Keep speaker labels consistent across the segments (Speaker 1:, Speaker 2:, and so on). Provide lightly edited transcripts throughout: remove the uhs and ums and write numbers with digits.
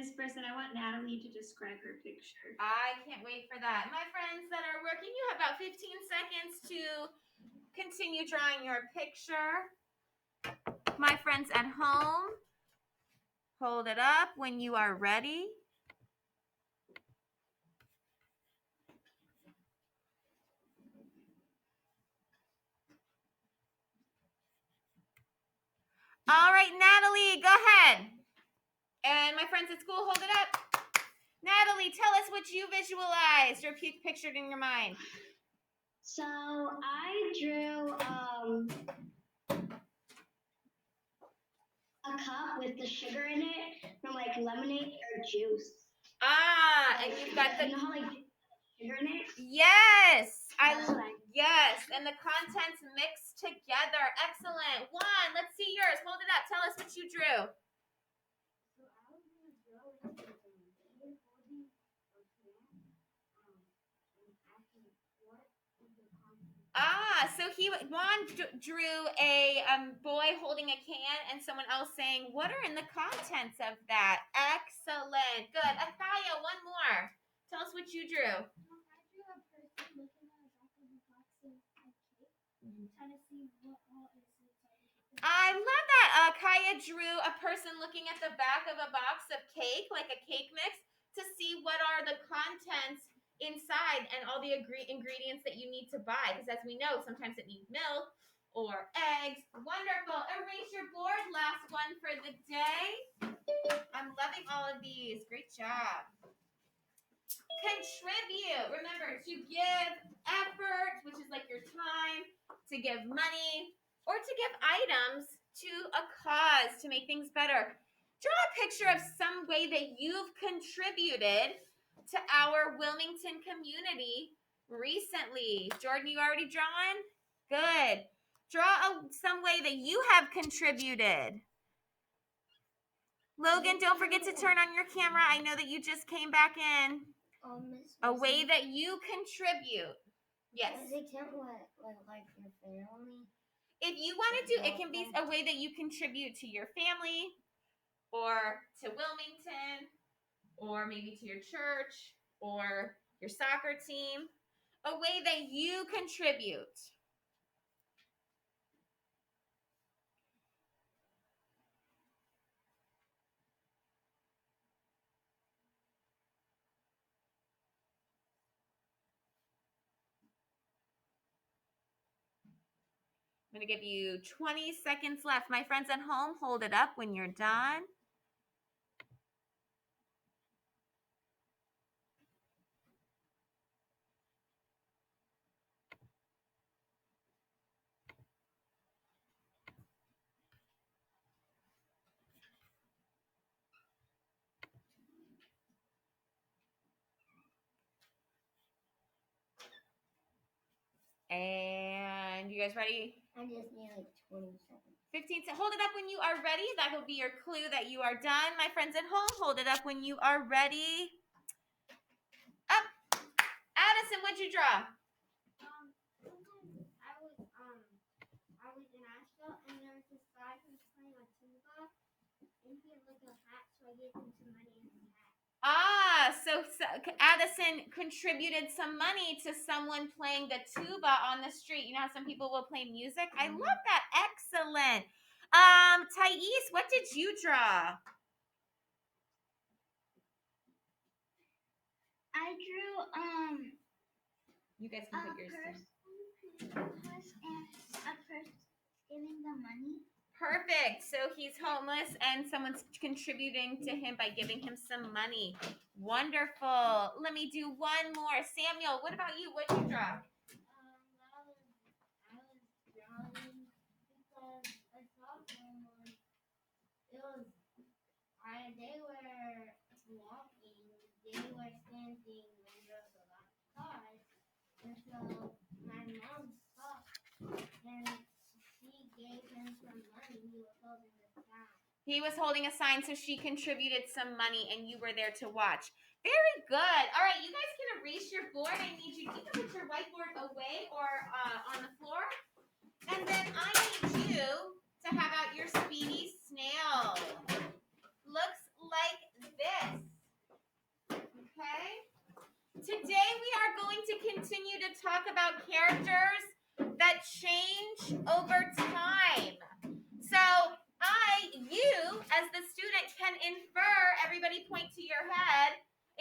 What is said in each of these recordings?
Speaker 1: this person. I want Natalie to describe her picture.
Speaker 2: I can't wait for that. My friends that are working, you have about 15 seconds to continue drawing your picture. My friends at home, hold it up when you are ready. All right, Natalie, go ahead. And my friends at school, hold it up. Natalie, tell us what you visualized or pictured in your mind.
Speaker 3: So I drew a cup with the sugar in it from like lemonade or juice.
Speaker 2: Ah, and you've got the...
Speaker 3: You know how like sugar in it?
Speaker 2: Yes. Yes, and the contents mixed together. Excellent. Juan, let's see yours. Hold it up. Tell us what you drew. So Juan drew a boy holding a can and someone else saying, what are in the contents of that? Excellent. Good. Akaya, one more. Tell us what you drew.
Speaker 4: I drew a person looking at the back of the box of cake, trying to see what all is inside.
Speaker 2: I love that. Kaya drew a person looking at the back of a box of cake, like a cake mix, to see what are the contents inside and all the ingredients that you need to buy. Because as we know, sometimes it needs milk or eggs. Wonderful. Erase your board. Last one for the day. I'm loving all of these. Great job. Contribute. Remember to give effort, which is like your time, to give money, or to give items to a cause to make things better. Draw a picture of some way that you've contributed to our Wilmington community recently. Jordan, you already drawn? Good. Draw some way that you have contributed. Logan, don't forget to turn on your camera. I know that you just came back in. A way that you contribute. Yes.
Speaker 4: It can't like your family.
Speaker 2: If you want to do, it can be a way that you contribute to your family or to Wilmington or maybe to your church or your soccer team. A way that you contribute. I'm going to give you 20 seconds left. My friends at home, hold it up when you're done. And you guys ready?
Speaker 4: I just need like 20 seconds.
Speaker 2: 15 seconds. Hold it up when you are ready. That will be your clue that you are done. My friends at home, hold it up when you are ready. Up. Addison, what'd you draw?
Speaker 4: Sometimes I was in Asheville and there was this guy who was playing a tuba and he had like a hat, so I gave him some money in his hat.
Speaker 2: So Addison contributed some money to someone playing the tuba on the street. You know how some people will play music? I love that. Excellent. Thais, what did you draw?
Speaker 3: I drew
Speaker 2: You guys can put yours down.
Speaker 3: a person giving the money.
Speaker 2: Perfect. So he's homeless and someone's contributing to him by giving him some money. Wonderful. Let me do one more. Samuel, what about you? What'd you draw?
Speaker 4: I was drawing because I saw someone. They were walking. They were standing when there was a lot of cars, and so my mom stopped and she gave him some money. He was holding a sign.
Speaker 2: He was holding a sign, so she contributed some money, and you were there to watch. Very good. All right, you guys can erase your board. I need you to put your whiteboard away or on the floor. And then I need you to have out your Speedy Snail. Looks like this.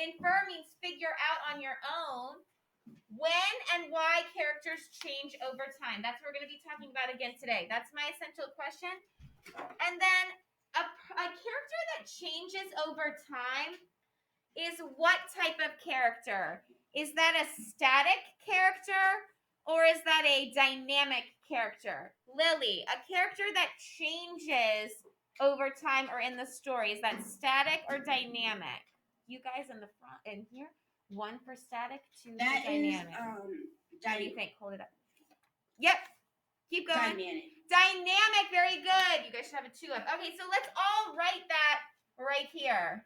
Speaker 2: infer means figure out on your own when and why characters change over time. That's what we're going to be talking about again today. That's my essential question. And then a character that changes over time is what type of character? Is that a static character or is that a dynamic character? Lily, a character that changes over time or in the story, is that static or dynamic? You guys in the front in here, one for static, two for dynamic. What do you think? Hold it up. Yep. Keep going.
Speaker 5: Dynamic.
Speaker 2: Dynamic. Very good. You guys should have a 2 up. Okay, so let's all write that right here.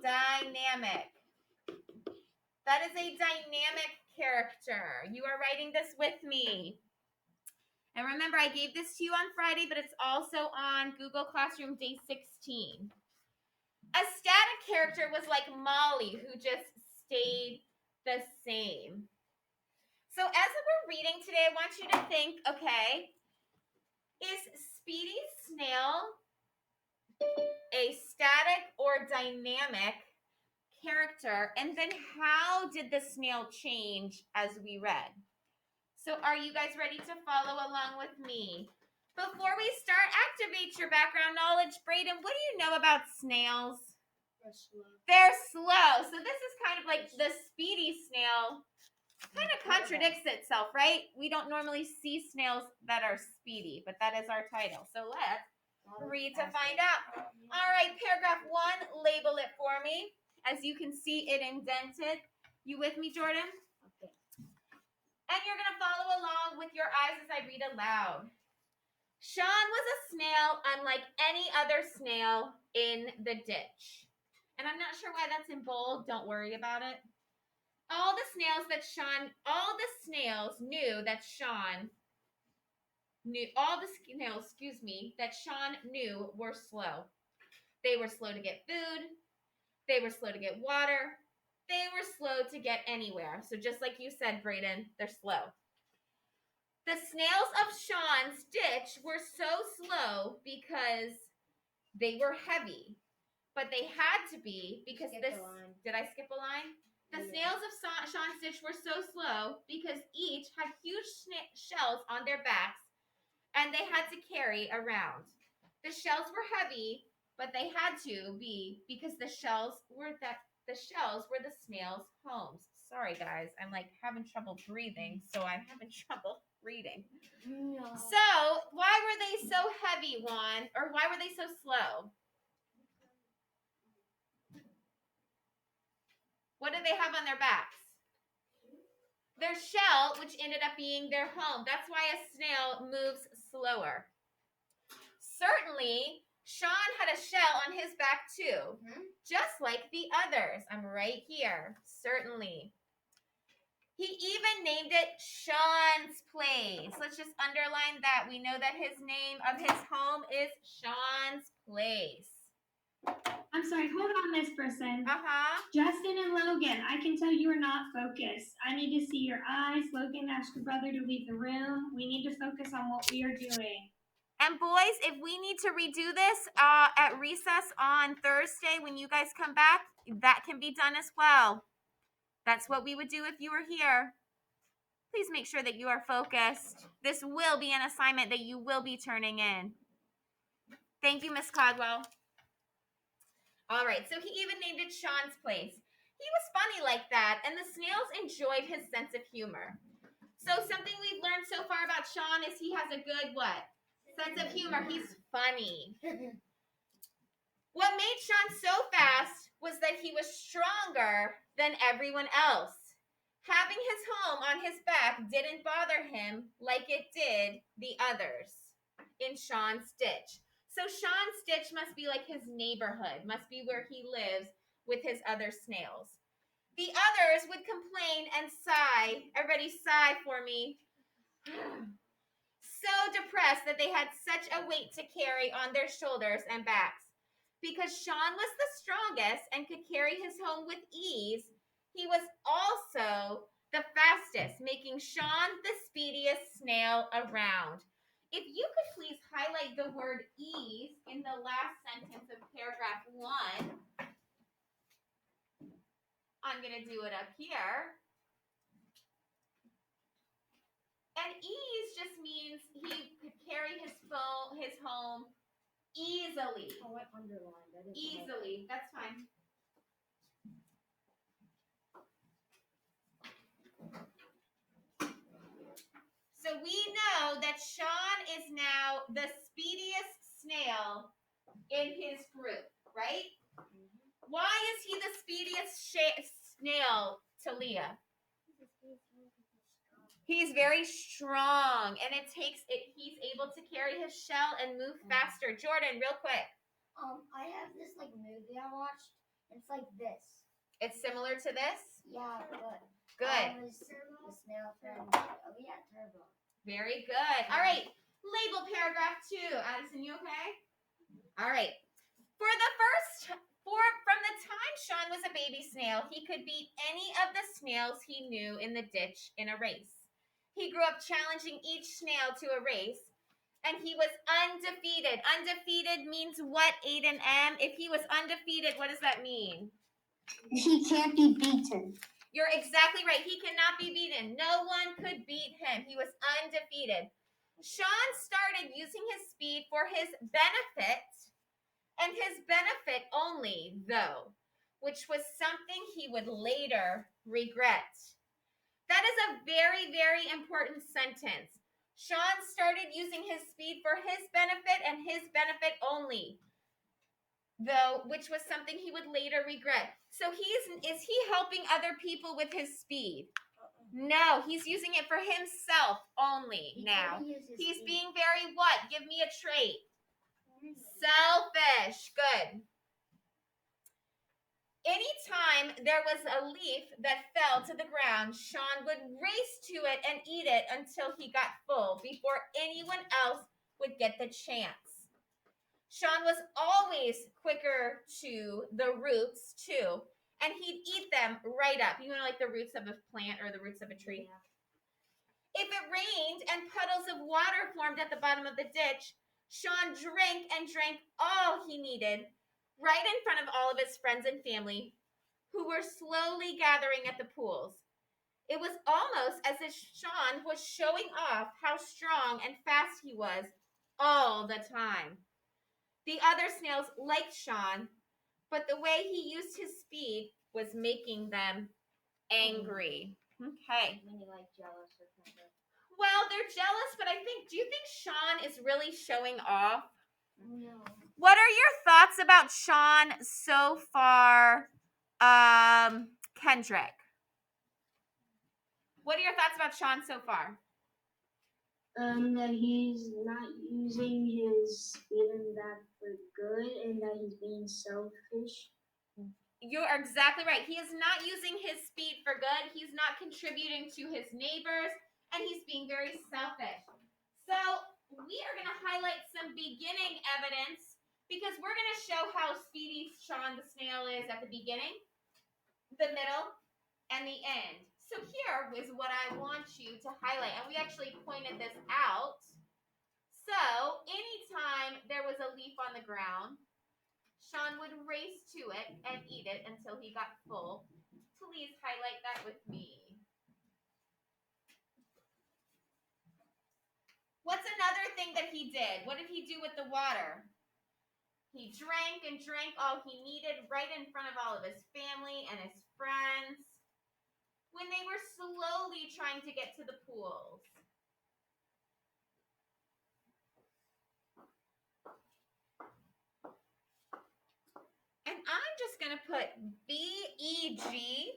Speaker 2: Dynamic. That is a dynamic character. You are writing this with me. And remember, I gave this to you on Friday, but it's also on Google Classroom Day 16. A static character was like Molly, who just stayed the same. So as we're reading today, I want you to think, okay, is Speedy Snail a static or dynamic character? And then how did the snail change as we read? So are you guys ready to follow along with me? Before we start, activate your background knowledge. Braden, what do you know about snails? They're slow. So this is kind of like the Speedy Snail. Kind of contradicts itself, right? We don't normally see snails that are speedy, but that is our title. So let's read to find out. All right, paragraph 1, label it for me. As you can see, it indented. You with me, Jordan? Okay. And you're going to follow along with your eyes as I read aloud. Sean was a snail unlike any other snail in the ditch. And I'm not sure why that's in bold. Don't worry about it. All the snails knew that Sean knew were slow. They were slow to get food. They were slow to get water. They were slow to get anywhere. So just like you said, Braden, they're slow. The snails of Sean's ditch were so slow because they were heavy. But they had to be because did I skip a line? The snails of Sean's ditch were so slow because each had huge shells on their backs and they had to carry around. The shells were heavy, but they had to be because the shells were the snails' homes. Sorry guys, I'm like having trouble breathing, so I'm having trouble reading. No. So, why were they so heavy, Juan? Or why were they so slow? What did they have on their backs? Their shell, which ended up being their home. That's why a snail moves slower. Certainly, Sean had a shell on his back too, just like the others. I'm right here. Certainly. He even named it Sean's Place. Let's just underline that. We know that his name of his home is Sean's Place.
Speaker 1: I'm sorry, hold on, Miss Brisson.
Speaker 2: Uh-huh.
Speaker 1: Justin and Logan, I can tell you are not focused. I need to see your eyes. Logan, ask your brother to leave the room. We need to focus on what we are doing.
Speaker 2: And boys, if we need to redo this at recess on Thursday when you guys come back, that can be done as well. That's what we would do if you were here. Please make sure that you are focused. This will be an assignment that you will be turning in. Thank you, Miss Caldwell. All right, so he even named it Sean's Place. He was funny like that, and the snails enjoyed his sense of humor. So something we've learned so far about Sean is he has a good what? Sense of humor. He's funny. What made Sean so fast was that he was stronger than everyone else. Having his home on his back didn't bother him like it did the others in Sean's ditch. So Sean's ditch must be like his neighborhood, must be where he lives with his other snails. The others would complain and sigh. Everybody sigh for me. So depressed that they had such a weight to carry on their shoulders and backs. Because Sean was the strongest and could carry his home with ease, he was also the fastest, making Sean the speediest snail around. If you could please highlight the word ease in the last sentence of paragraph 1. I'm going to do it up here. And ease just means he could carry his home easily.
Speaker 4: Oh, I underlined. I didn't
Speaker 2: Easily. That's fine. So we know that Sean is now the speediest snail in his group, right? Why is he the speediest snail to Leah? He's very strong, and he's able to carry his shell and move faster. Jordan, real quick.
Speaker 4: I have this like movie I watched. It's like this.
Speaker 2: It's similar to this?
Speaker 4: Yeah, but
Speaker 2: Good.
Speaker 4: the snail friend. Oh yeah, Turbo.
Speaker 2: Very good. All right. Label paragraph 2. Addison, you okay? All right. From the time Sean was a baby snail, he could beat any of the snails he knew in the ditch in a race. He grew up challenging each snail to a race, and he was undefeated. Undefeated means what, Aiden M? If he was undefeated, what does that mean?
Speaker 3: He can't be beaten.
Speaker 2: You're exactly right. He cannot be beaten. No one could beat him. He was undefeated. Sean started using his speed for his benefit, and his benefit only, though, which was something he would later regret. That is a very, very important sentence. Sean started using his speed for his benefit and his benefit only, though, which was something he would later regret. So is he helping other people with his speed? No, he's using it for himself only now. He's being very what? Give me a trait. Selfish. Good. Anytime there was a leaf that fell to the ground, Sean would race to it and eat it until he got full before anyone else would get the chance. Sean was always quicker to the roots too, and he'd eat them right up. You know, like the roots of a plant or the roots of a tree?
Speaker 4: Yeah.
Speaker 2: If it rained and puddles of water formed at the bottom of the ditch, Sean drank and drank all he needed right in front of all of his friends and family who were slowly gathering at the pools. It was almost as if Sean was showing off how strong and fast he was all the time. The other snails liked Sean, but the way he used his speed was making them angry. Okay.
Speaker 4: Maybe like jealous or something.
Speaker 2: Well, they're jealous, but do you think Sean is really showing off?
Speaker 4: No.
Speaker 2: What are your thoughts about Sean so far, Kendrick? What are your thoughts about Sean so far?
Speaker 3: That he's not using his speed and that for good, and that he's being selfish.
Speaker 2: You are exactly right. He is not using his speed for good. He's not contributing to his neighbors, and he's being very selfish. So we are going to highlight some beginning evidence because we're going to show how speedy Sean the snail is at the beginning, the middle, and the end. So here is what I want you to highlight, and we actually pointed this out. So anytime there was a leaf on the ground, Sean would race to it and eat it until he got full. Please highlight that with me. What's another thing that he did? What did he do with the water? He drank and drank all he needed right in front of all of his family and his friends when they were slowly trying to get to the pools. And I'm just going to put B-E-G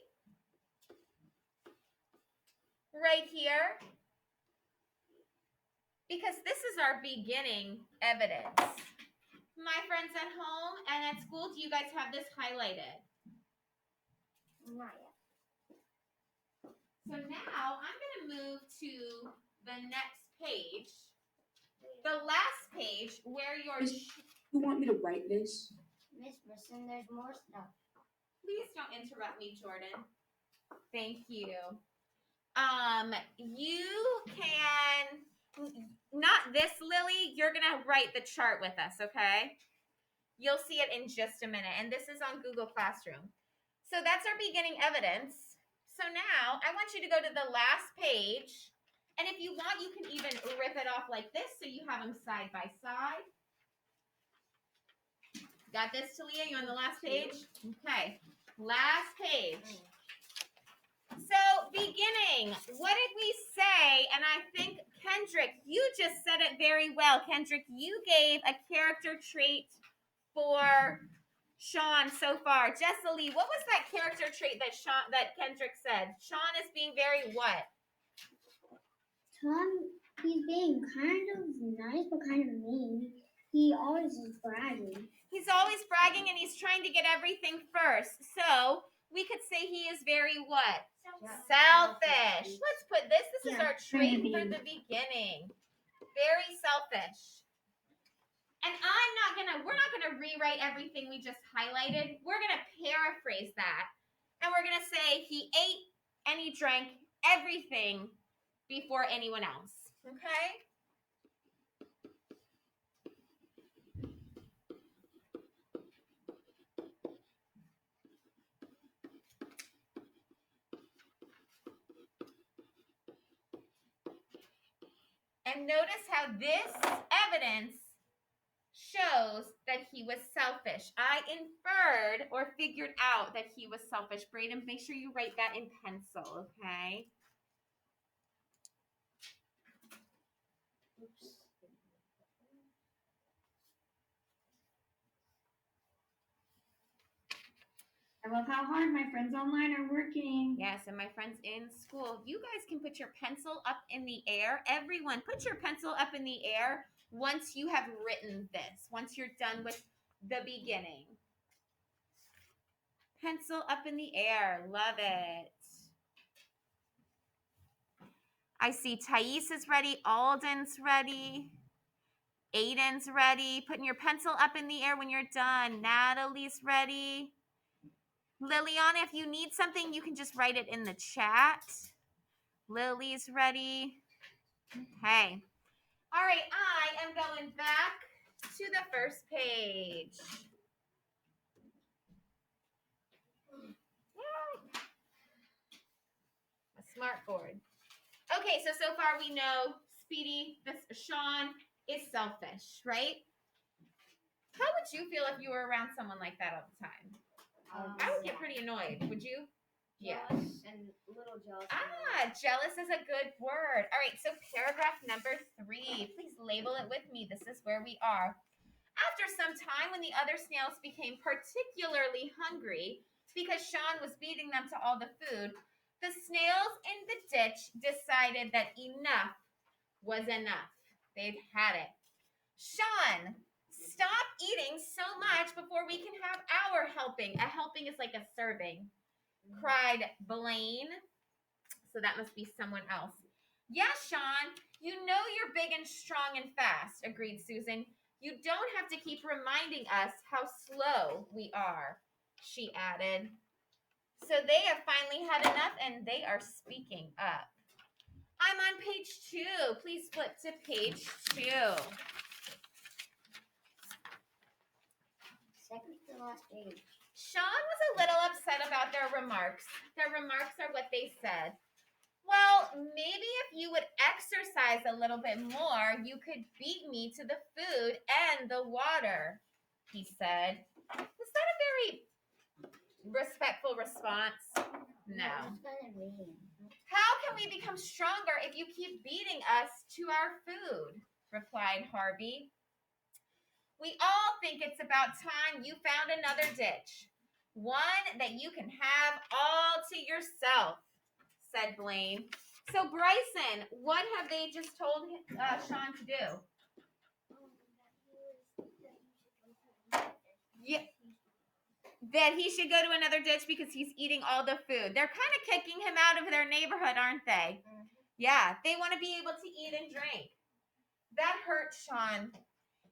Speaker 2: right here because this is our beginning evidence. My friends at home and at school, do you guys have this highlighted?
Speaker 4: Not yet.
Speaker 2: So now I'm going to move to the next page, the last page where your...
Speaker 5: You want me to write this?
Speaker 4: Miss Brisson, there's more stuff.
Speaker 2: Please don't interrupt me, Jordan. Thank you. You can, not this, Lily, you're going to write the chart with us, okay? You'll see it in just a minute, and this is on Google Classroom. So that's our beginning evidence. So now I want you to go to the last page. And if you want, you can even rip it off like this so you have them side by side. Got this, Talia? You on the last page? Okay. Last page. So, beginning. What did we say? And I think, Kendrick, you just said it very well. Kendrick, you gave a character trait for Sean so far. Jessalee, what was that character trait that Kendrick said? Sean is being very what?
Speaker 3: He's being kind of nice but kind of mean. He always is bragging.
Speaker 2: He's always bragging and he's trying to get everything first. So we could say he is very what? Selfish. Let's put this. This is our trait for the beginning. Very selfish. And we're not gonna rewrite everything we just highlighted. We're gonna paraphrase that. And we're gonna say he ate and he drank everything before anyone else. Okay? And notice how this evidence shows that he was selfish. I inferred or figured out that he was selfish. Braden, make sure you write that in pencil, okay?
Speaker 3: Oops.
Speaker 1: I love how hard my friends online are working.
Speaker 2: Yes, and my friends in school, you guys can put your pencil up in the air. Everyone, put your pencil up in the air once you have written this, once you're done with the beginning. Pencil up in the air. Love it. I see Thais is ready. Alden's ready. Aiden's ready. Putting your pencil up in the air when you're done. Natalie's ready. Liliana, if you need something, you can just write it in the chat. Lily's ready. Okay. All right, I am going back to the first page. Yay. A smart board. Okay, so far we know Sean is selfish, right? How would you feel if you were around someone like that all the time? I would get pretty annoyed. Would you? Yeah.
Speaker 3: Jealous and a little jealous.
Speaker 2: Jealous is a good word. All right, so paragraph number 3. Please label it with me. This is where we are. After some time, when the other snails became particularly hungry because Sean was beating them to all the food, the snails in the ditch decided that enough was enough. They'd had it. Sean, stop eating so much before we can have our helping. A helping is like a serving, cried Blaine. So that must be someone else. Yeah, Sean, you know you're big and strong and fast, agreed Susan. You don't have to keep reminding us how slow we are, she added. So they have finally had enough and they are speaking up. I'm on page 2. Please flip to page 2.
Speaker 3: Second to the last page.
Speaker 2: Sean was a little upset about their remarks. Their remarks are what they said. Well, maybe if you would exercise a little bit more, you could beat me to the food and the water, he said. Was that a very respectful response? No. How can we become stronger if you keep beating us to our food? Replied Harvey. We all think it's about time you found another ditch. One that you can have all to yourself, said Blaine. So, Bryson, what have they just told Sean to do? Yeah, that he should go to another ditch because he's eating all the food. They're kind of kicking him out of their neighborhood, aren't they? Mm-hmm. Yeah, they want to be able to eat and drink. That hurt Sean.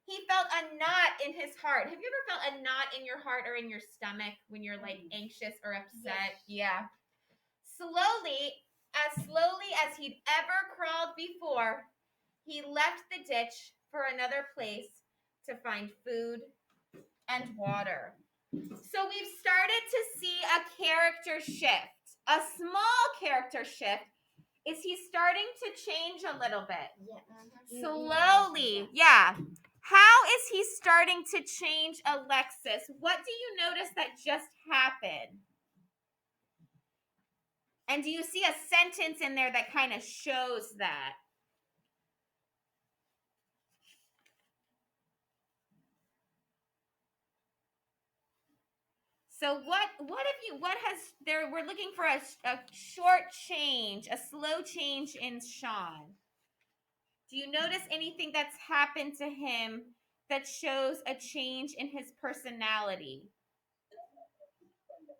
Speaker 2: He felt a knot in his heart. Have you ever felt a knot in your heart or in your stomach when you're like anxious or upset? Yes. Yeah. Slowly as he'd ever crawled before, he left the ditch for another place to find food and water. So we've started to see a character shift, a small character shift. Is he starting to change a little bit?
Speaker 4: Yeah.
Speaker 2: Slowly, yeah. How is he starting to change, Alexis? What do you notice that just happened? And do you see a sentence in there that kind of shows that? So we're looking for a short change, a slow change in Sean. Do you notice anything that's happened to him that shows a change in his personality?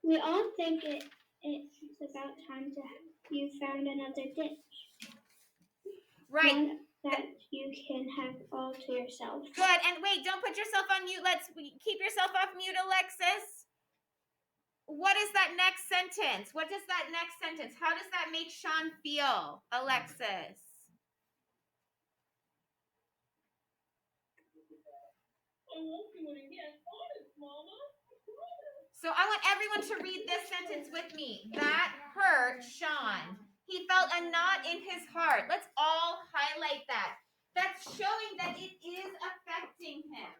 Speaker 1: We all think it's about time to you found another ditch.
Speaker 2: Right.
Speaker 1: One that you can have all to yourself.
Speaker 2: Good. And wait, don't put yourself on mute. Let's keep yourself off mute, Alexis. What is that next sentence? What does that next sentence? How does that make Sean feel, Alexis? So I want everyone to read this sentence with me. That hurt Sean. He felt a knot in his heart. Let's all highlight that. That's showing that it is affecting him.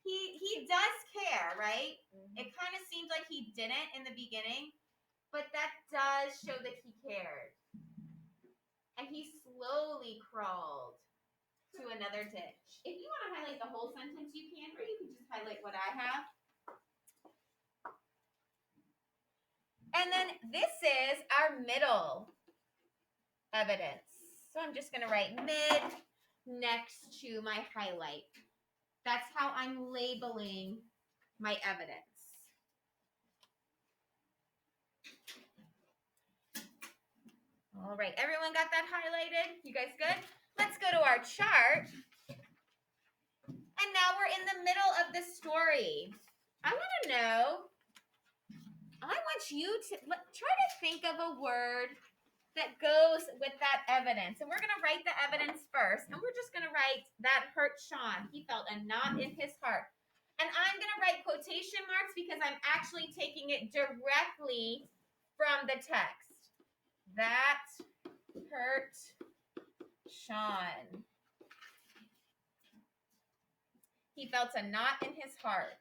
Speaker 2: He does care, right? It kind of seemed like he didn't in the beginning, but that does show that he cared. And he slowly crawled to another ditch. If you want to highlight the whole sentence, you can, or you can just highlight what I have. And then this is our middle evidence. So I'm just going to write mid next to my highlight. That's how I'm labeling my evidence. All right, everyone got that highlighted? You guys good? Let's go to our chart. And now we're in the middle of the story. I want to know, I want you to try to think of a word that goes with that evidence. And we're going to write the evidence first. And we're just going to write, that hurt Sean. He felt a knot in his heart. And I'm going to write quotation marks because I'm actually taking it directly from the text. That hurt Sean. He felt a knot in his heart.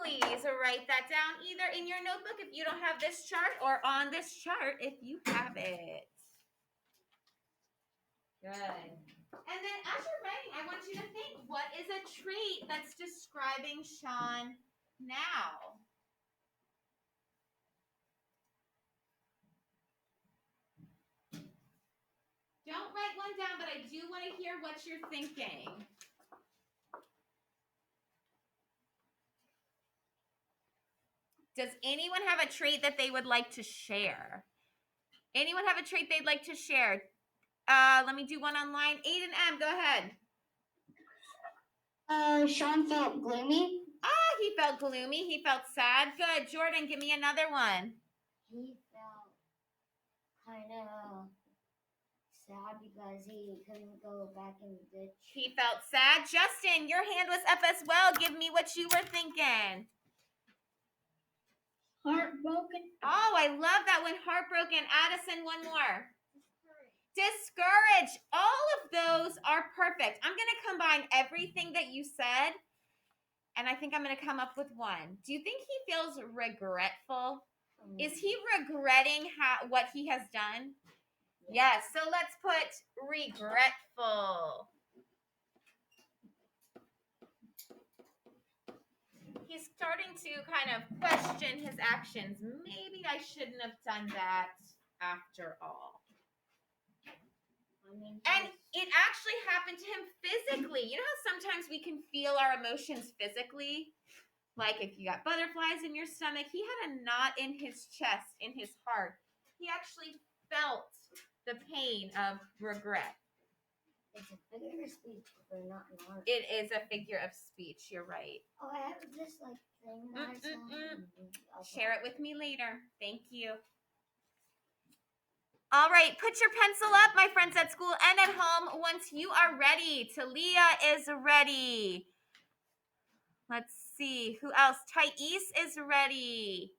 Speaker 2: Please write that down either in your notebook if you don't have this chart or on this chart if you have it. Good. And then as you're writing, I want you to think, what is a trait that's describing Sean now? Don't write one down, but I do want to hear what you're thinking. Does anyone have a trait that they would like to share? Anyone have a trait they'd like to share? Let me do one online. Aiden M, go ahead.
Speaker 3: Sean felt gloomy.
Speaker 2: He felt gloomy. He felt sad. Good. Jordan, give me another one.
Speaker 4: He felt kind of sad because he couldn't go back in the ditch.
Speaker 2: He felt sad. Justin, your hand was up as well. Give me what you were thinking.
Speaker 1: Heartbroken.
Speaker 2: Oh, I love that one. Heartbroken. Addison, one more. Discouraged. All of those are perfect. I'm going to combine everything that you said, and I think I'm going to come up with one. Do you think he feels regretful? Is he regretting what he has done? Yes. So let's put regretful. He's starting to kind of question his actions. Maybe I shouldn't have done that after all. And it actually happened to him physically. You know how sometimes we can feel our emotions physically? Like if you got butterflies in your stomach, he had a knot in his chest, in his heart. He actually felt the pain of regret.
Speaker 4: It's a figure of speech, but not an art.
Speaker 2: It is a figure of speech. You're right.
Speaker 4: Oh, I have this like thing that I saw.
Speaker 2: Share it with me later. Thank you. All right, put your pencil up, my friends at school and at home, once you are ready. Talia is ready. Let's see, who else? Thais is ready.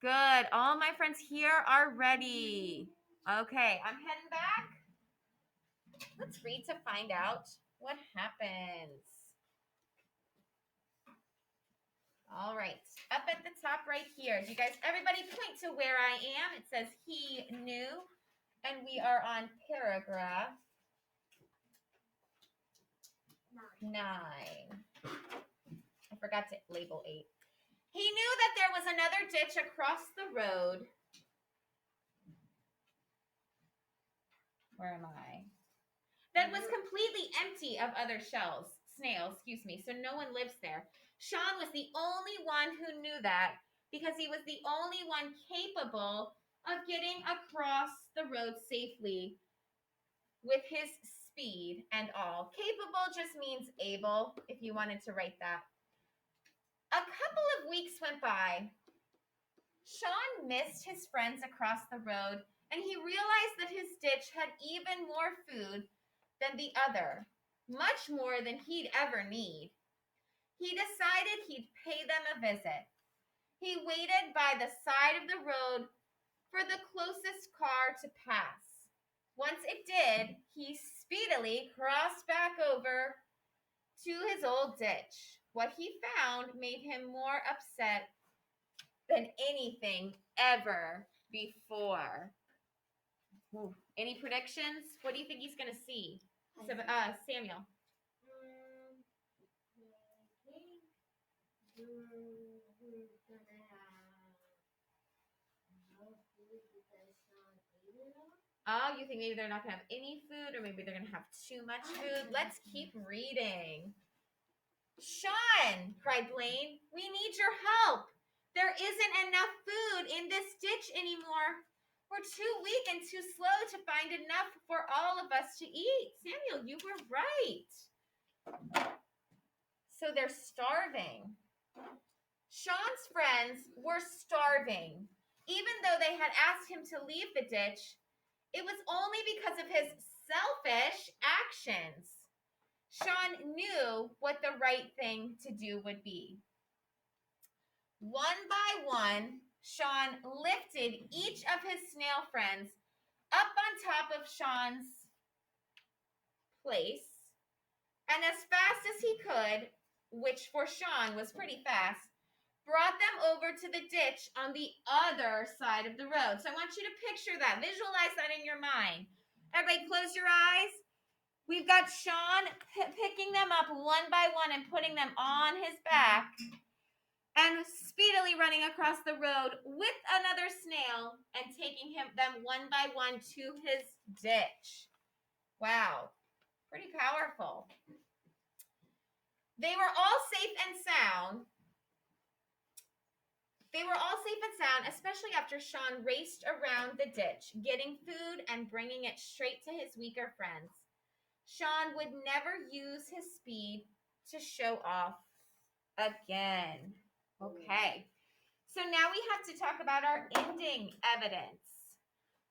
Speaker 2: Good, all my friends here are ready. Okay, I'm heading back. Let's read to find out what happens. All right, up at the top right here. You guys, everybody point to where I am. It says he knew. And we are on paragraph 9. I forgot to label 8. He knew that there was another ditch across the road. Where am I? That was completely empty of other snails, so no one lives there. Sean was the only one who knew that because he was the only one capable of getting across the road safely with his speed and all. Capable just means able, if you wanted to write that. A couple of weeks went by. Sean missed his friends across the road, and he realized that his ditch had even more food than the other, much more than he'd ever need. He decided he'd pay them a visit. He waited by the side of the road for the closest car to pass. Once it did, he speedily crossed back over to his old ditch. What he found made him more upset than anything ever before. Ooh. Any predictions? What do you think he's going to see? Samuel.
Speaker 4: I think no food because Sean ate it all.
Speaker 2: Oh, you think maybe they're not going to have any food, or maybe they're going to have too much food? Let's keep reading. Sean, cried Blaine, we need your help. There isn't enough food in this ditch anymore. We're too weak and too slow to find enough for all of us to eat. Samuel, you were right. So they're starving. Sean's friends were starving. Even though they had asked him to leave the ditch, it was only because of his selfish actions. Sean knew what the right thing to do would be. One by one, Sean lifted each of his snail friends up on top of Sean's place, and as fast as he could, which for Sean was pretty fast, brought them over to the ditch on the other side of the road. So I want you to picture that. Visualize that in your mind. Everybody close your eyes. We've got Sean picking them up one by one and putting them on his back and speedily running across the road with another snail and taking them one by one to his ditch. Wow, pretty powerful. They were all safe and sound. Especially after Sean raced around the ditch, getting food and bringing it straight to his weaker friends. Sean would never use his speed to show off again. Okay, so now we have to talk about our ending evidence.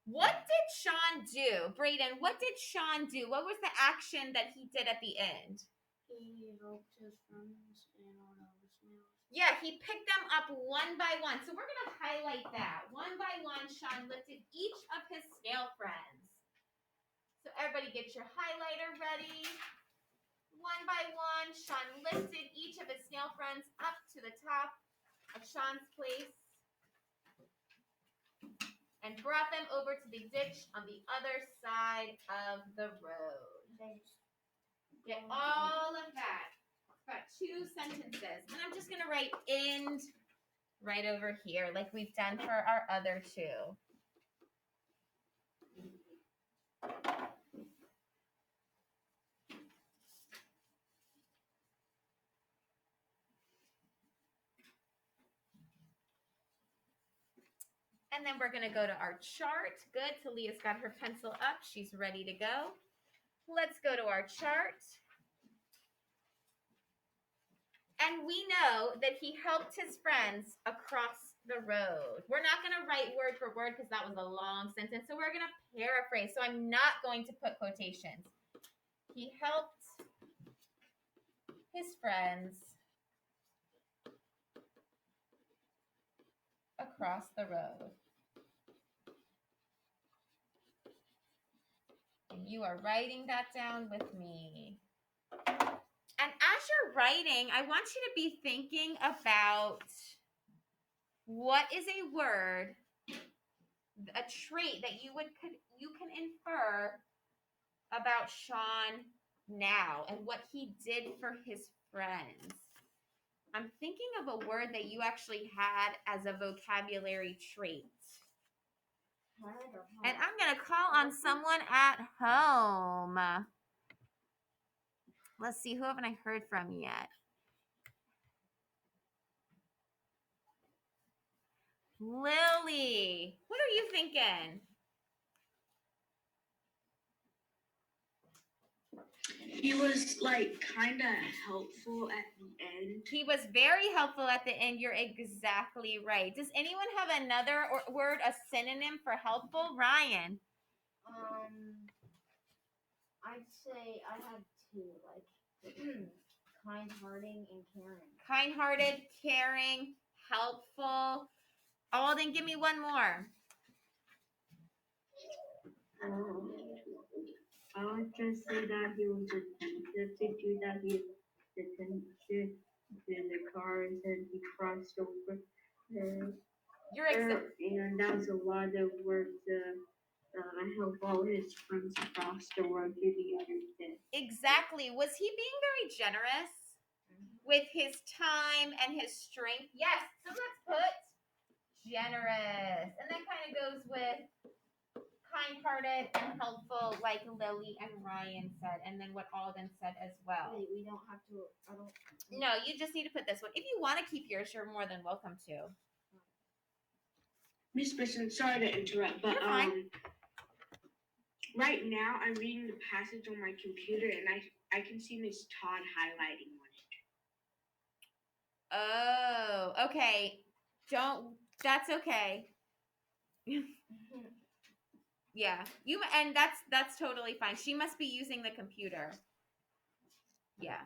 Speaker 2: What did Sean do? Brayden, what did Sean do? What was the action that he did at the end?
Speaker 3: He helped his friends and all the other snails.
Speaker 2: Yeah, he picked them up one by one. So we're going to highlight that. One by one, Sean lifted each of his snail friends. So everybody get your highlighter ready. One by one, Sean lifted each of his snail friends up to the top of Sean's place and brought them over to the ditch on the other side of the road. Get all of that. Got 2 sentences. And I'm just going to write end right over here like we've done for our other 2. And then we're going to go to our chart. Good. Talia's got her pencil up. She's ready to go. Let's go to our chart. And we know that he helped his friends across the road. We're not going to write word for word because that was a long sentence. So we're going to paraphrase. So I'm not going to put quotations. He helped his friends across the road. And you are writing that down with me. And as you're writing, I want you to be thinking about what is a word, a trait that you can infer about Sean now and what he did for his friends. I'm thinking of a word that you actually had as a vocabulary trait. And I'm going to call on someone at home. Let's see, who haven't I heard from yet? Lily, what are you thinking?
Speaker 5: He was like kind of helpful at the end.
Speaker 2: He was very helpful at the end. You're exactly right. Does anyone have another word, a synonym for helpful? Ryan.
Speaker 3: I'd say I had two, like kind-hearted and caring.
Speaker 2: Kind-hearted, caring, helpful. Alden, give me one more.
Speaker 3: I would just say that he was attentive to do that. He was attentive to the cars and he crossed over. And that was a lot of work to help all his friends cross the road to the other side.
Speaker 2: Exactly. Was he being very generous with his time and his strength? Yes. So let's put generous. And that kind of goes with kind-hearted and helpful, like Lily and Ryan said, and then what Alden said as well.
Speaker 3: Wait, we don't have to.
Speaker 2: No, you just need to put this one. If you want to keep yours, you're more than welcome to.
Speaker 5: Miss Bison, sorry to interrupt, but
Speaker 2: You're fine.
Speaker 5: right now I'm reading the passage on my computer and I can see Miss Todd highlighting on it.
Speaker 2: Oh, okay. That's okay. Yeah. And that's totally fine. She must be using the computer. Yeah.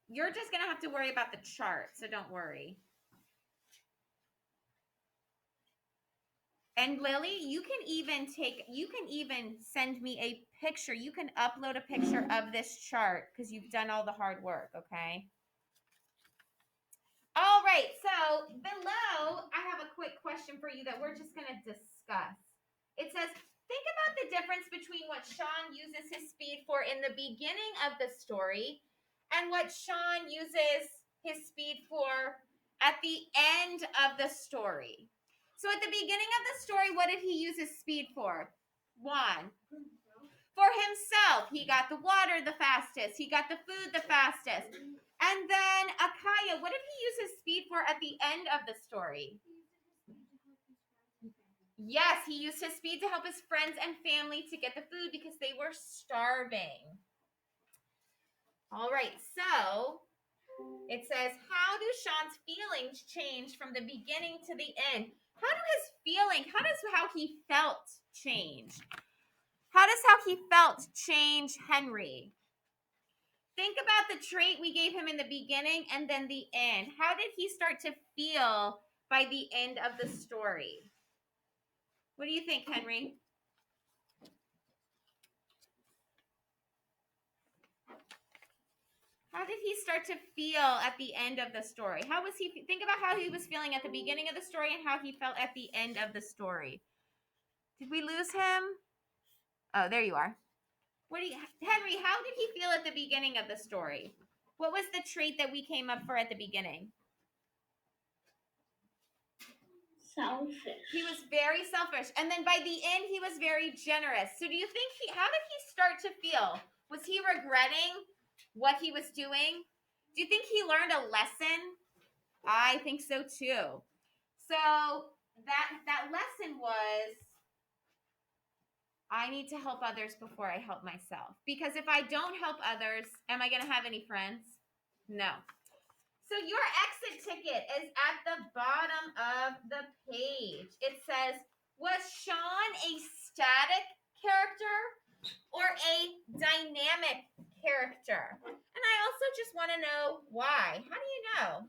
Speaker 2: You're just going to have to worry about the chart, so don't worry. And Lily, you can even send me a picture. You can upload a picture of this chart because you've done all the hard work, okay? All right, so below, I have a quick question for you that we're just going to discuss. It says, think about the difference between what Sean uses his speed for in the beginning of the story and what Sean uses his speed for at the end of the story. So at the beginning of the story, what did he use his speed for? One, for himself. He got the water the fastest. He got the food the fastest. And then Akaya, what did he use his speed for at the end of the story? Yes, he used his speed to help his friends and family to get the food because they were starving. All right, so it says, how do Sean's feelings change from the beginning to the end? How does how he felt change? How does how he felt change Henry? Think about the trait we gave him in the beginning and then the end. How did he start to feel by the end of the story? What do you think, Henry? How did he start to feel at the end of the story? Think about how he was feeling at the beginning of the story and how he felt at the end of the story. Did we lose him? Oh, there you are. Henry, how did he feel at the beginning of the story? What was the trait that we came up for at the beginning?
Speaker 3: Selfish.
Speaker 2: He was very selfish. And then by the end, he was very generous. So do you think how did he start to feel? Was he regretting what he was doing? Do you think he learned a lesson? I think so too. So that lesson was, I need to help others before I help myself. Because if I don't help others, am I going to have any friends? No. So your exit ticket is at the bottom of the page. It says, was Sean a static character or a dynamic character? And I also just want to know why. How do you know?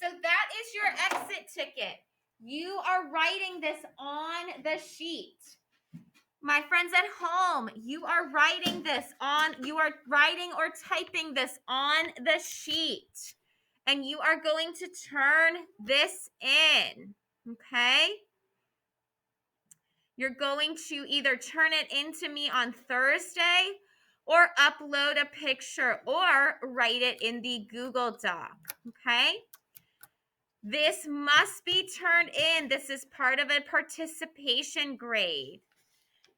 Speaker 2: So that is your exit ticket. You are writing this on the sheet. My friends at home, you are writing or typing this on the sheet. And you are going to turn this in, okay? You're going to either turn it into me on Thursday or upload a picture or write it in the Google Doc, okay? This must be turned in. This is part of a participation grade.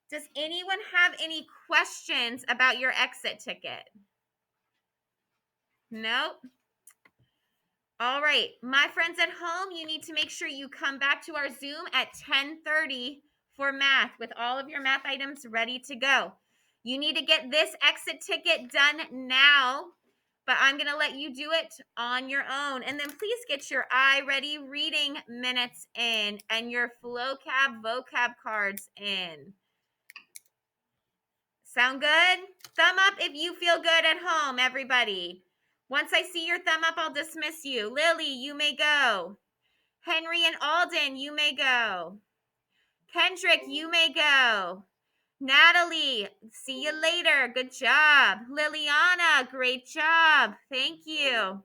Speaker 2: Does anyone have any questions about your exit ticket? Nope. All right, my friends at home, you need to make sure you come back to our Zoom at 10:30 for math with all of your math items ready to go. You need to get this exit ticket done now, but I'm going to let you do it on your own. And then please get your iReady reading minutes in and your FlowCab vocab cards in. Sound good? Thumb up if you feel good at home, everybody. Once I see your thumb up, I'll dismiss you. Lily, you may go. Henry and Alden, you may go. Kendrick, you may go. Natalie, see you later. Good job. Liliana, great job. Thank you.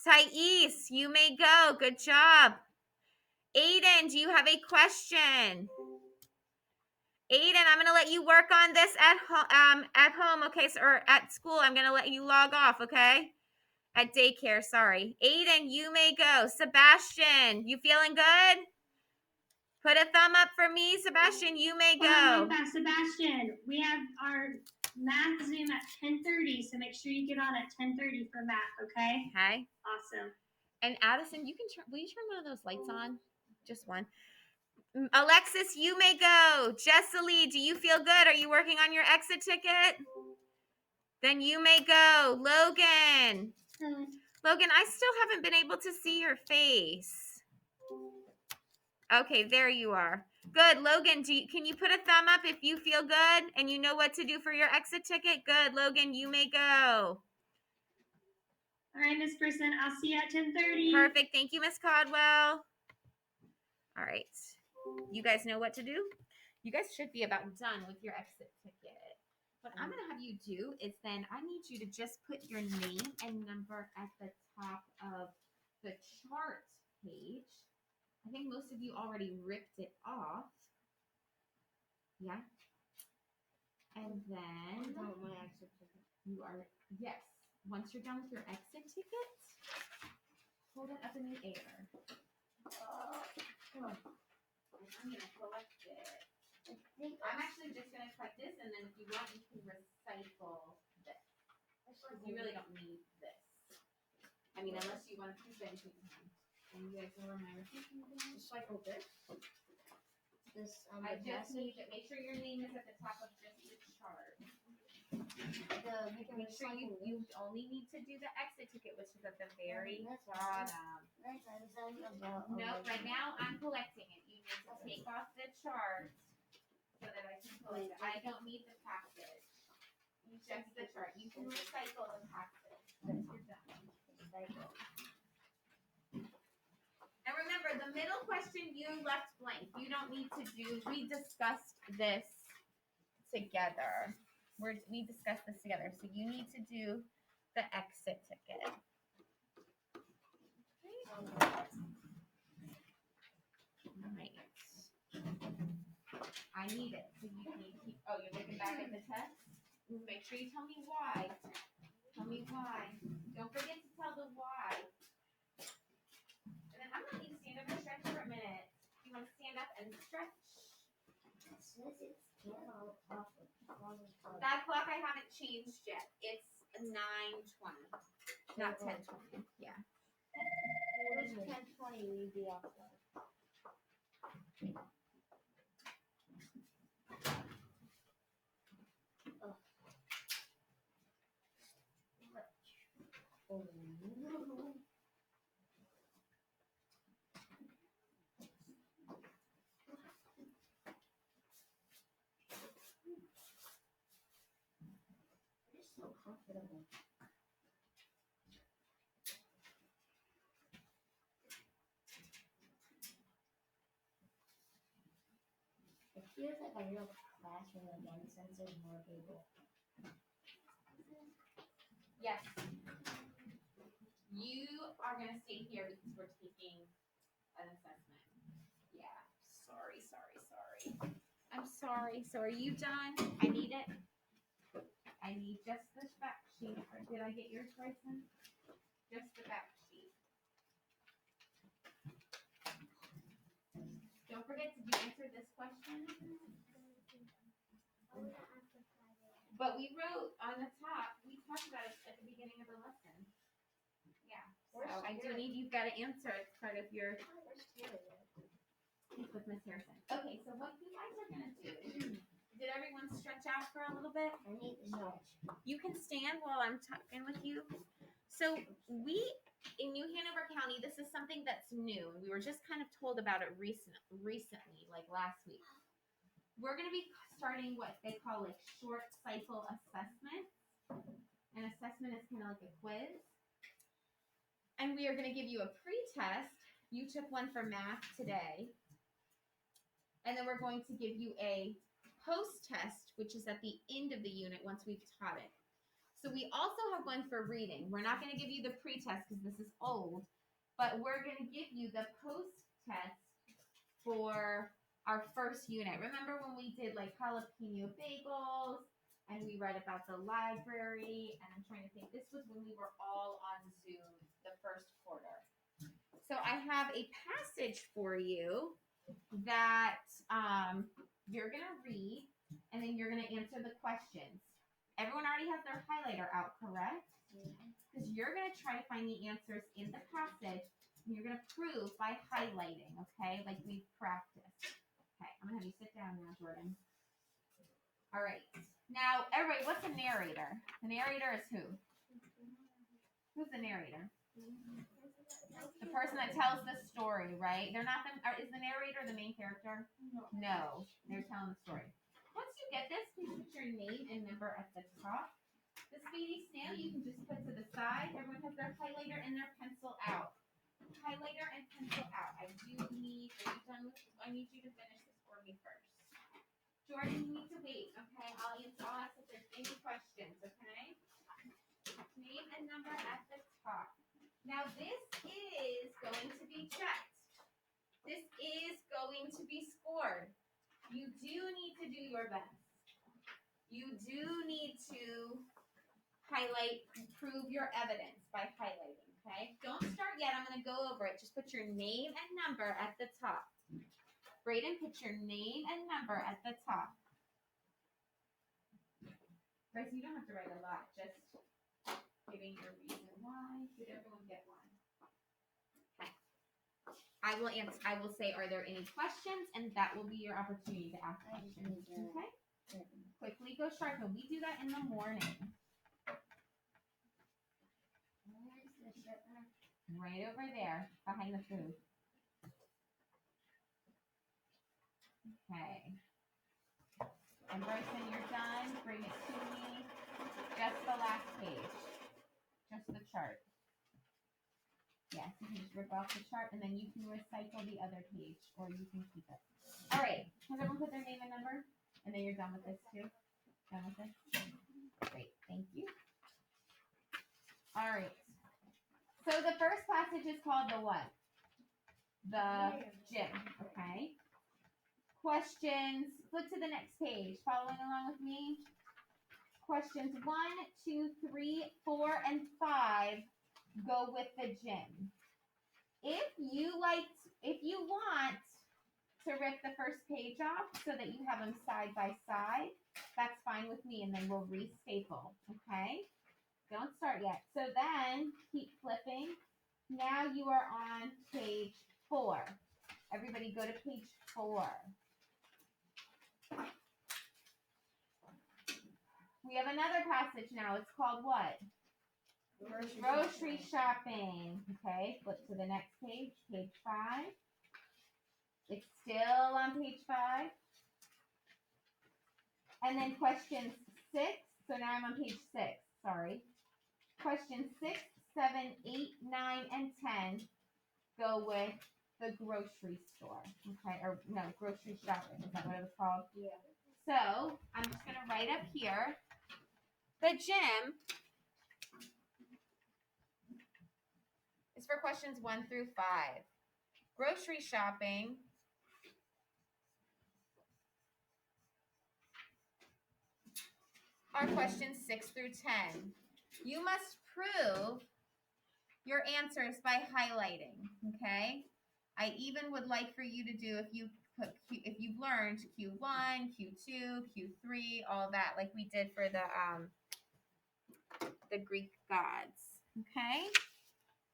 Speaker 2: Thais, you may go. Good job. Aiden, do you have a question? Aiden, I'm going to let you work on this at home, okay, or at school. I'm going to let you log off, okay? At daycare, sorry. Aiden, you may go. Sebastian, you feeling good? Put a thumb up for me. Sebastian, you may go.
Speaker 1: Hold on, real fast. Sebastian, we have our math Zoom at 10:30, so make sure you get on at 10:30 for math, okay?
Speaker 2: Okay.
Speaker 1: Awesome.
Speaker 2: And Addison, will you turn one of those lights on? Just one. Alexis, you may go. Jessalee, do you feel good? Are you working on your exit ticket? Then you may go. Logan. Logan, I still haven't been able to see your face. Okay, there you are. Good. Logan, can you put a thumb up if you feel good and you know what to do for your exit ticket? Good. Logan, you may go.
Speaker 1: All right, Miss Person, I'll see you at 10:30.
Speaker 2: Perfect. Thank you, Miss Caldwell. All right. You guys know what to do? You guys should be about done with your exit ticket. What I'm going to have you do is then I need you to just put your name and number at the top of the chart page. I think most of you already ripped it off. Yeah. And then you are, yes. Once you're done with your exit ticket, hold it up in the air. I'm going to collect it. I'm actually just going to collect this, and then if you want, you can recycle this. Because you really don't need this. I mean, unless you want to keep it. And you guys know where my recycling is?
Speaker 3: Recycle this.
Speaker 2: I just need to make sure your name is at the top of just the chart. Make sure you only need to do the exit ticket, which is at the very bottom. No, right now I'm collecting it. You need to take off the chart so that I can collect it. I don't need the package. Just the chart. You can recycle the package once you're done. And remember, the middle question you left blank. You don't need to do. We discussed this together. We discussed this together. So you need to do the exit ticket. All right. I need it. So you can keep. Oh, you're looking back at the test? Make sure you tell me why. Tell me why. Don't forget to tell the why. And then I'm going to need to stand up and stretch for a minute. You want to stand up and stretch? That clock I haven't changed yet. It's 9:20, not 10:20. Yeah.
Speaker 3: It's 10:20. We'd be outside.
Speaker 4: comfortable. It feels like a real classroom again since there's more people.
Speaker 2: Yes. You are going to stay here because we're taking an assessment. Yeah. Sorry. I'm sorry. So are you done? I need it. I need just the fact sheet. Did I get yours, Bryson? Just the fact sheet. Don't forget to answer this question. But we wrote on the top, we talked about it at the beginning of the lesson. Yeah. So I do need, you've got to answer. It's part of your with Miss Harrison. Okay, so what you guys are going to do, did everyone stretch out for a little bit?
Speaker 4: I need to stretch.
Speaker 2: You can stand while I'm talking with you. So we, in New Hanover County, this is something that's new. And we were just kind of told about it recently, like last week. We're going to be starting what they call like short cycle assessments. An assessment is kind of like a quiz. And we are going to give you a pre-test. You took one for math today. And then we're going to give you a post-test, which is at the end of the unit once we've taught it. So we also have one for reading. We're not going to give you the pre-test because this is old, but we're going to give you the post-test for our first unit. Remember when we did like jalapeno bagels and we read about the library? And I'm trying to think, this was when we were all on Zoom the first quarter. So I have a passage for you that you're going to read, and then you're going to answer the questions. Everyone already has their highlighter out, correct? Because you're going to try to find the answers in the passage, and you're going to prove by highlighting, okay? Like we've practiced. Okay, I'm going to have you sit down now, Jordan. All right. Now, everybody, what's a narrator? The narrator is who? Who's the narrator? The person that tells the story, right? They're not the, is the narrator the main character? No, they're telling the story. Once you get this, please put your name and number at the top. The Speedy Snail you can just put to the side. Everyone has their highlighter and their pencil out. Highlighter and pencil out. I do need, are you done with, I need you to finish this for me first. Jordan, you need to wait, okay? I'll ask if there's any questions, okay? Name and number at the top. Now this is going to be checked. This is going to be scored. You do need to do your best. You do need to highlight, prove your evidence by highlighting, okay? Don't start yet. I'm going to go over it. Just put your name and number at the top. Brayden, put your name and number at the top. Bryce, you don't have to write a lot. Just giving your reason why. Did everyone get one? Okay. I will answer. I will say, are there any questions? And that will be your opportunity to ask questions. Okay. Quickly go sharpen. We do that in the morning. Right over there, behind the food. Okay. And Bryson, you're done. Bring it to me. Just the last page. Just the chart. Yes, you can just rip off the chart and then you can recycle the other page or you can keep it. All right. Has everyone put their name and number? And then you're done with this too? Done with this? Great. Thank you. All right. So the first passage is called the what? The gym. Okay. Questions. Flip to the next page. Following along with me. Questions 1, 2, 3, 4, and 5 go with the gym. If you want to rip the first page off so that you have them side by side, that's fine with me, and then we'll restaple. Okay. Don't start yet. So then keep flipping. Now you are on page 4. Everybody go to page 4. We have another passage now. It's called what? Grocery shopping. Okay, flip to the next page, page 5. It's still on page 5. And then question 6. So now I'm on page 6. sorry. Question 6, 7, 8, 9, and 10 go with the grocery store. Okay, or no, grocery shopping. Is that what it was called?
Speaker 3: Yeah.
Speaker 2: So I'm just gonna write up here. The gym is for questions 1 through 5. Grocery shopping are questions 6 through 10. You must prove your answers by highlighting, okay? I even would like for you to do, if you've learned Q1, Q2, Q3, all that, like we did for the Greek gods, okay?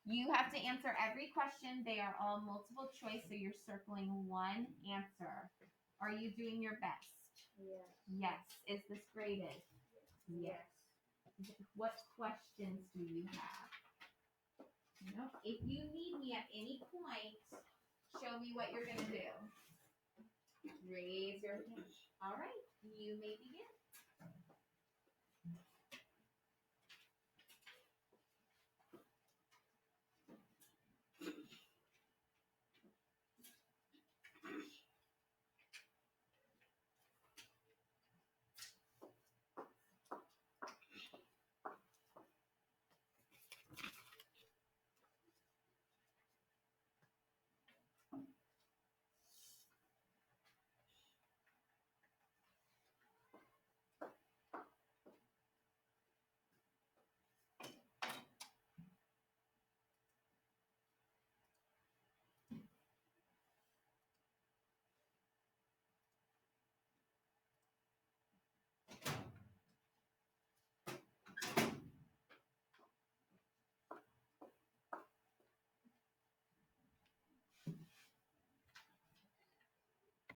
Speaker 2: You have to answer every question. They are all multiple choice, so you're circling one answer. Are you doing your best?
Speaker 3: Yes.
Speaker 2: Yes. Is this graded? Yes. What questions do you have? If you need me at any point, show me what you're going to do. Raise your hand. All right. You may begin.